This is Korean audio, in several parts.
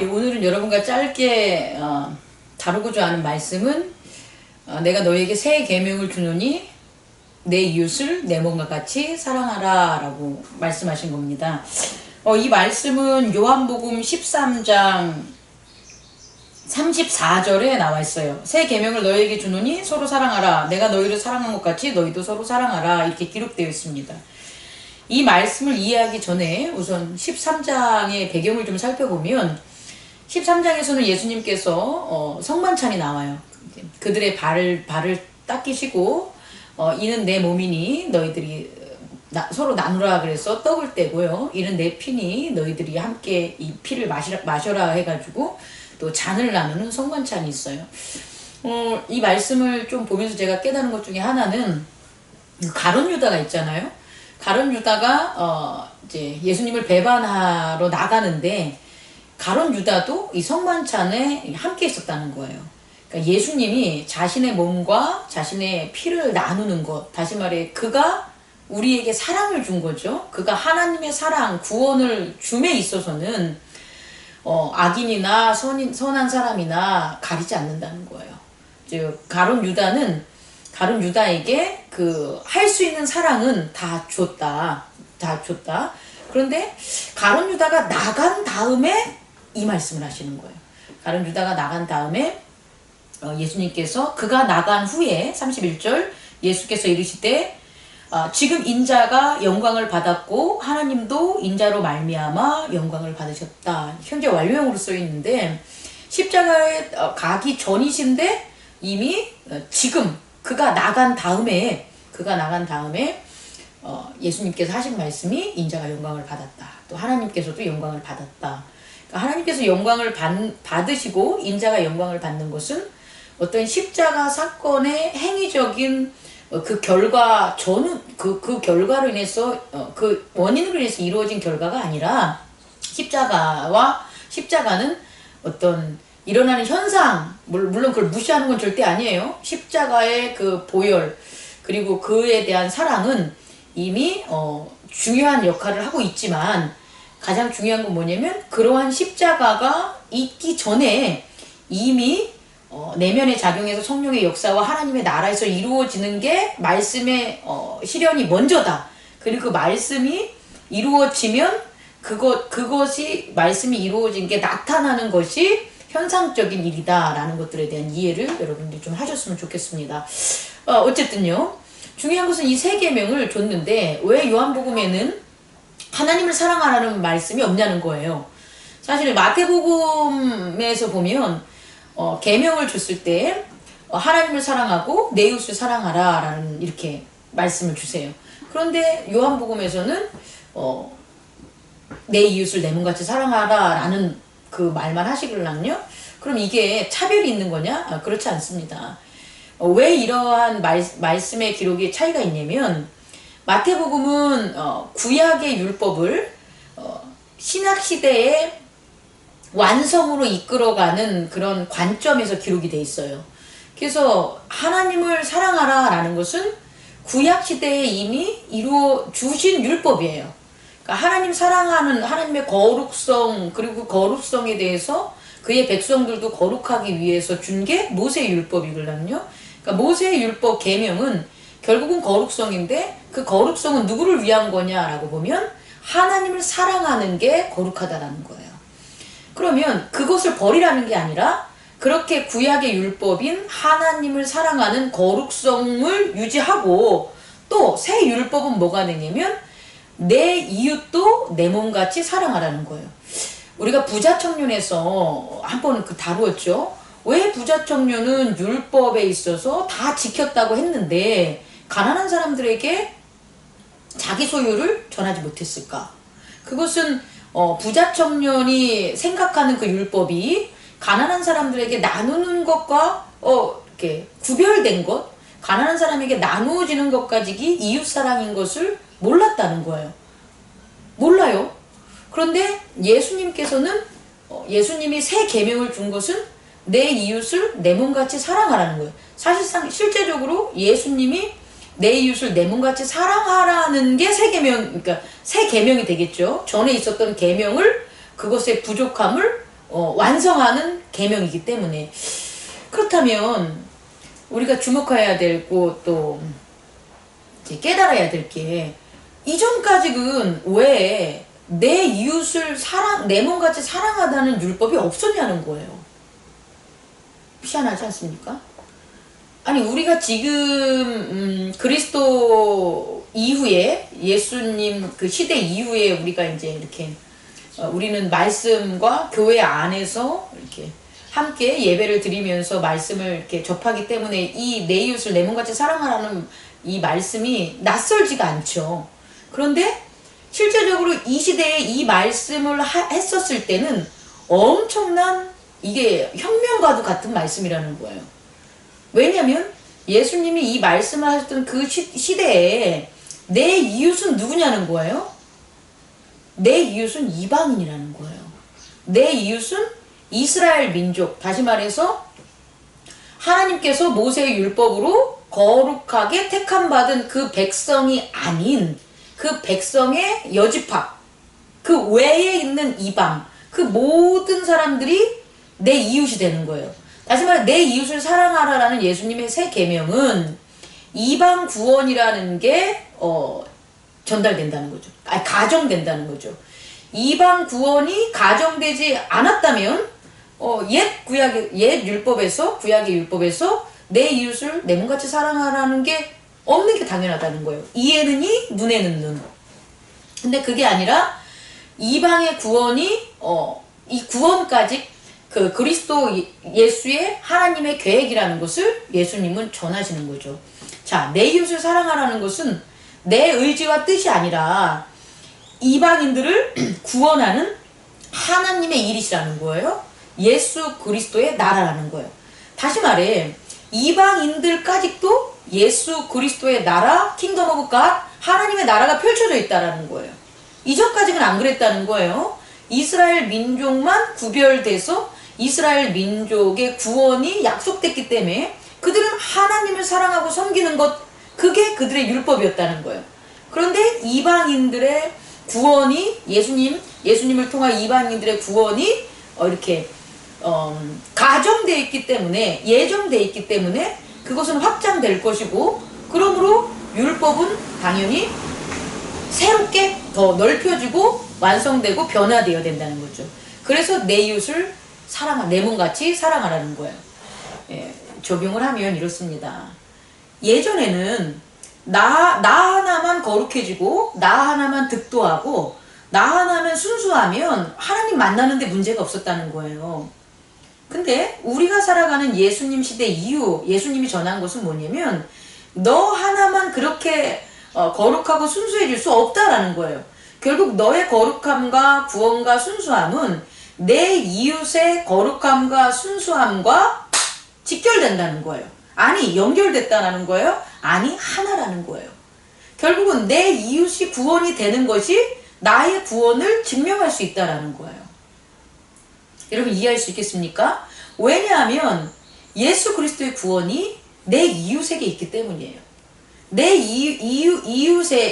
예, 오늘은 여러분과 짧게 다루고자 하는 말씀은 내가 너에게 새 계명을 주노니 내 이웃을 내 몸과 같이 사랑하라 라고 말씀하신 겁니다. 이 말씀은 요한복음 13장 34절에 나와 있어요. 새 계명을 너에게 주노니 서로 사랑하라. 내가 너희를 사랑한 것 같이 너희도 서로 사랑하라. 이렇게 기록되어 있습니다. 이 말씀을 이해하기 전에 우선 13장의 배경을 좀 살펴보면 13장에서는 예수님께서 성만찬이 나와요. 그들의 발을 닦이시고 이는 내 몸이니 너희들이 서로 나누라 그래서 떡을 떼고요. 이는 내 피니 너희들이 함께 이 피를 마셔라 해가지고 또 잔을 나누는 성만찬이 있어요. 이 말씀을 좀 보면서 제가 깨달은 것 중에 하나는 가룟 유다가 있잖아요. 가룟 유다가 이제 예수님을 배반하러 나가는데 가룟 유다도 이 성만찬에 함께 있었다는 거예요. 그러니까 예수님이 자신의 몸과 자신의 피를 나누는 것, 다시 말해 그가 우리에게 사랑을 준 거죠. 그가 하나님의 사랑, 구원을 줌에 있어서는 악인이나 선한 사람이나 가리지 않는다는 거예요. 즉 가룟 유다에게 그 할 수 있는 사랑은 다 줬다. 그런데 가룟 유다가 나간 다음에 이 말씀을 하시는 거예요. 가룟 유다가 나간 다음에 예수님께서 그가 나간 후에 31절 예수께서 이르시되 지금 인자가 영광을 받았고 하나님도 인자로 말미암아 영광을 받으셨다. 현재 완료형으로 써 있는데 십자가에 가기 전이신데 이미 지금 그가 나간 다음에 예수님께서 하신 말씀이 인자가 영광을 받았다. 또 하나님께서도 영광을 받았다. 그러니까 하나님께서 영광을 받으시고 인자가 영광을 받는 것은 어떤 십자가 사건의 행위적인 그 결과 그 결과로 인해서 그 원인으로 인해서 이루어진 결과가 아니라 십자가는 어떤 일어나는 현상, 물론 그걸 무시하는 건 절대 아니에요. 십자가의 그 보혈 그리고 그에 대한 사랑은 이미 중요한 역할을 하고 있지만 가장 중요한 건 뭐냐면 그러한 십자가가 있기 전에 이미 내면에 작용해서 성령의 역사와 하나님의 나라에서 이루어지는 게 말씀의 실현이 먼저다. 그리고 그 말씀이 이루어지면 그것이 말씀이 이루어진 게 나타나는 것이 현상적인 일이다라는 것들에 대한 이해를 여러분들이 좀 하셨으면 좋겠습니다. 어쨌든요. 중요한 것은 이 세 계명을 줬는데 왜 요한복음에는 하나님을 사랑하라는 말씀이 없냐는 거예요. 사실 마태복음에서 보면 계명을 줬을 때 하나님을 사랑하고 내 이웃을 사랑하라 라는 이렇게 말씀을 주세요. 그런데 요한복음에서는 내 이웃을 내 몸같이 사랑하라 라는 그 말만 하시길랑요. 그럼 이게 차별이 있는 거냐? 그렇지 않습니다. 왜 이러한 말씀의 기록에 차이가 있냐면 마태복음은 구약의 율법을 신약시대의 완성으로 이끌어가는 그런 관점에서 기록이 돼 있어요. 그래서 하나님을 사랑하라 라는 것은 구약시대에 이미 이루어 주신 율법이에요. 그러니까 하나님 사랑하는 하나님의 거룩성 그리고 거룩성에 대해서 그의 백성들도 거룩하기 위해서 준 게 모세의 율법이거든요. 그러니까 모세의 율법 계명은 결국은 거룩성인데 그 거룩성은 누구를 위한 거냐라고 보면 하나님을 사랑하는 게 거룩하다라는 거예요. 그러면 그것을 버리라는 게 아니라 그렇게 구약의 율법인 하나님을 사랑하는 거룩성을 유지하고 또 새 율법은 뭐가 되냐면 내 이웃도 내 몸같이 사랑하라는 거예요. 우리가 부자청년에서 한번 다루었죠. 왜 부자청년은 율법에 있어서 다 지켰다고 했는데 가난한 사람들에게 자기 소유를 전하지 못했을까? 그것은 부자청년이 생각하는 그 율법이 가난한 사람들에게 나누는 것과 이렇게 구별된 것, 가난한 사람에게 나누어지는 것까지 이웃사랑인 것을 몰랐다는 거예요. 몰라요. 그런데 예수님께서는 예수님이 새 계명을 준 것은 내 이웃을 내 몸같이 사랑하라는 거예요. 사실상 실제적으로 예수님이 내 이웃을 내 몸같이 사랑하라는 게 새 계명, 그러니까 새 계명이 되겠죠. 전에 있었던 계명을 그것의 부족함을 완성하는 계명이기 때문에, 그렇다면 우리가 주목해야 되고 또 이제 깨달아야 될 게, 이전까지는 왜 내 이웃을 내 몸같이 사랑하다는 율법이 없었냐는 거예요. 희한하지 않습니까? 아니, 우리가 지금 그리스도 이후에, 예수님 그 시대 이후에 우리가 이제 이렇게 우리는 말씀과 교회 안에서 이렇게 함께 예배를 드리면서 말씀을 이렇게 접하기 때문에 이 내 이웃을 내 몸같이 사랑하라는 이 말씀이 낯설지가 않죠. 그런데 실제적으로 이 시대에 이 말씀을 했었을 때는 엄청난, 이게 혁명과도 같은 말씀이라는 거예요. 왜냐면 예수님이 이 말씀을 하셨던 그 시대에 내 이웃은 누구냐는 거예요. 내 이웃은 이방인이라는 거예요. 내 이웃은 이스라엘 민족, 다시 말해서 하나님께서 모세의 율법으로 거룩하게 택함받은 그 백성이 아닌 그 백성의 여지파, 그 외에 있는 이방, 그 모든 사람들이 내 이웃이 되는 거예요. 다시 말해 내 이웃을 사랑하라라는 예수님의 새 계명은 이방 구원이라는 게 전달된다는 거죠. 아니, 가정된다는 거죠. 이방 구원이 가정되지 않았다면 옛 율법에서, 구약의 율법에서 내 이웃을 내 몸같이 사랑하라는 게 없는 게 당연하다는 거예요. 이에는 이, 눈에는 눈. 근데 그게 아니라 이방의 구원이 이 구원까지 그 그리스도 예수의 하나님의 계획이라는 것을 예수님은 전하시는 거죠. 자, 내 이웃을 사랑하라는 것은 내 의지와 뜻이 아니라 이방인들을 구원하는 하나님의 일이시라는 거예요. 예수 그리스도의 나라라는 거예요. 다시 말해 이방인들까지도 예수 그리스도의 나라, 킹덤 오브 갓, 하나님의 나라가 펼쳐져 있다라는 거예요. 이전까지는 안 그랬다는 거예요. 이스라엘 민족만 구별돼서 이스라엘 민족의 구원이 약속됐기 때문에 그들은 하나님을 사랑하고 섬기는 것, 그게 그들의 율법이었다는 거예요. 그런데 이방인들의 구원이, 예수님을 통한 이방인들의 구원이 이렇게 가정되어 있기 때문에, 예정되어 있기 때문에 그것은 확장될 것이고, 그러므로 율법은 당연히 새롭게 더 넓혀지고 완성되고 변화되어야 된다는 거죠. 그래서 내 이웃을 내 몸같이 사랑하라는 거예요. 예, 적용을 하면 이렇습니다. 예전에는 나 하나만 거룩해지고 나 하나만 득도하고 나 하나만 순수하면 하나님 만나는데 문제가 없었다는 거예요. 근데 우리가 살아가는 예수님 시대 이후 예수님이 전한 것은 뭐냐면 너 하나만 그렇게 거룩하고 순수해질 수 없다라는 거예요. 결국 너의 거룩함과 구원과 순수함은 내 이웃의 거룩함과 순수함과 직결된다는 거예요. 아니, 연결됐다라는 거예요. 아니, 하나라는 거예요. 결국은 내 이웃이 구원이 되는 것이 나의 구원을 증명할 수 있다라는 거예요. 여러분 이해할 수 있겠습니까? 왜냐하면 예수 그리스도의 구원이 내 이웃에게 있기 때문이에요. 내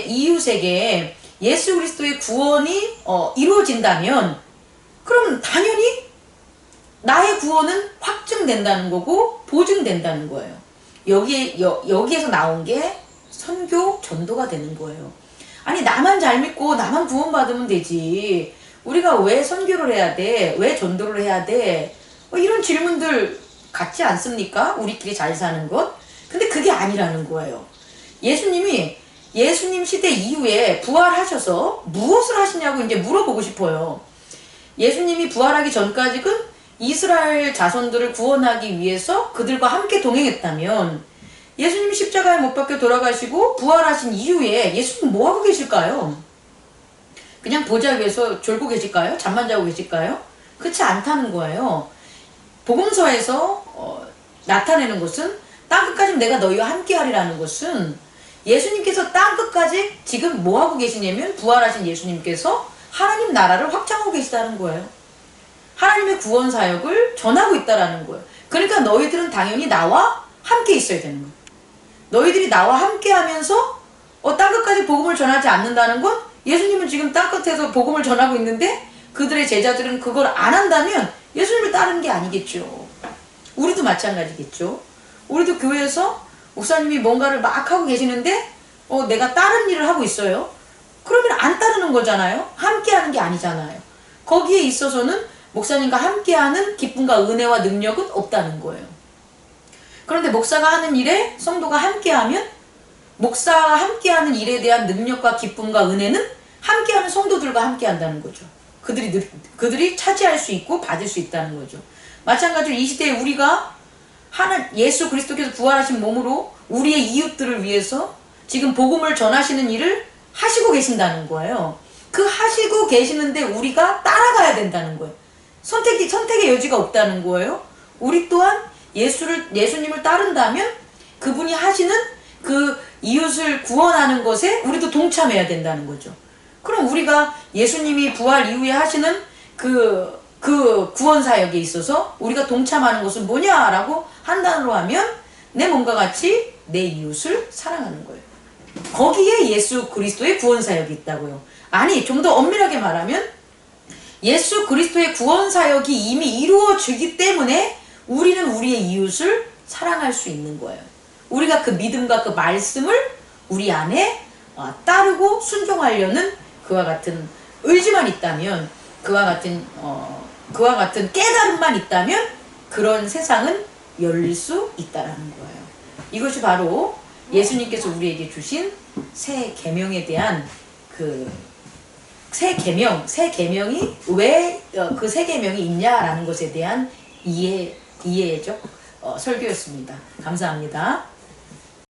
이웃에게 예수 그리스도의 구원이 이루어진다면 그럼 당연히 나의 구원은 확증된다는 거고 보증된다는 거예요. 여기에서 나온 게 선교 전도가 되는 거예요. 아니, 나만 잘 믿고 나만 구원받으면 되지, 우리가 왜 선교를 해야 돼? 왜 전도를 해야 돼? 이런 질문들 같지 않습니까? 우리끼리 잘 사는 것. 근데 그게 아니라는 거예요. 예수님 시대 이후에 부활하셔서 무엇을 하시냐고 이제 물어보고 싶어요. 예수님이 부활하기 전까지는 이스라엘 자손들을 구원하기 위해서 그들과 함께 동행했다면 예수님이 십자가에 못 박혀 돌아가시고 부활하신 이후에 예수님 뭐하고 계실까요? 그냥 보좌 위에서 졸고 계실까요? 잠만 자고 계실까요? 그렇지 않다는 거예요. 복음서에서 나타내는 것은 땅끝까지 내가 너희와 함께하리라는 것은 예수님께서 땅끝까지 지금 뭐하고 계시냐면 부활하신 예수님께서 하나님 나라를 확장하고 계시다는 거예요. 하나님의 구원 사역을 전하고 있다라는 거예요. 그러니까 너희들은 당연히 나와 함께 있어야 되는 거예요. 너희들이 나와 함께 하면서 땅끝까지 복음을 전하지 않는다는 건 예수님은 지금 땅끝에서 복음을 전하고 있는데 그들의 제자들은 그걸 안 한다면 예수님을 따르는 게 아니겠죠. 우리도 마찬가지겠죠. 우리도 교회에서 목사님이 뭔가를 막 하고 계시는데 내가 다른 일을 하고 있어요. 그러면 안 따르는 거잖아요. 함께 하는 게 아니잖아요. 거기에 있어서는 목사님과 함께하는 기쁨과 은혜와 능력은 없다는 거예요. 그런데 목사가 하는 일에 성도가 함께하면 목사와 함께하는 일에 대한 능력과 기쁨과 은혜는 함께하는 성도들과 함께한다는 거죠. 그들이 차지할 수 있고 받을 수 있다는 거죠. 마찬가지로 이 시대에 우리가 예수 그리스도께서 부활하신 몸으로 우리의 이웃들을 위해서 지금 복음을 전하시는 일을 하시고 계신다는 거예요. 그 하시고 계시는데 우리가 따라가야 된다는 거예요. 선택의 여지가 없다는 거예요. 우리 또한 예수님을 따른다면 그분이 하시는 그 이웃을 구원하는 것에 우리도 동참해야 된다는 거죠. 그럼 우리가 예수님이 부활 이후에 하시는 그 구원 사역에 있어서 우리가 동참하는 것은 뭐냐라고 한단어로 하면 내 몸과 같이 내 이웃을 사랑하는 거예요. 거기에 예수 그리스도의 구원 사역이 있다고요. 아니, 좀 더 엄밀하게 말하면 예수 그리스도의 구원 사역이 이미 이루어지기 때문에 우리는 우리의 이웃을 사랑할 수 있는 거예요. 우리가 그 믿음과 그 말씀을 우리 안에 따르고 순종하려는 그와 같은 의지만 있다면, 그와 같은 깨달음만 있다면 그런 세상은 열릴 수 있다라는 거예요. 이것이 바로 예수님께서 우리에게 주신 새 계명에 대한 새 계명이 왜 그 새 계명이 있냐라는 것에 대한 이해적 설교였습니다. 감사합니다.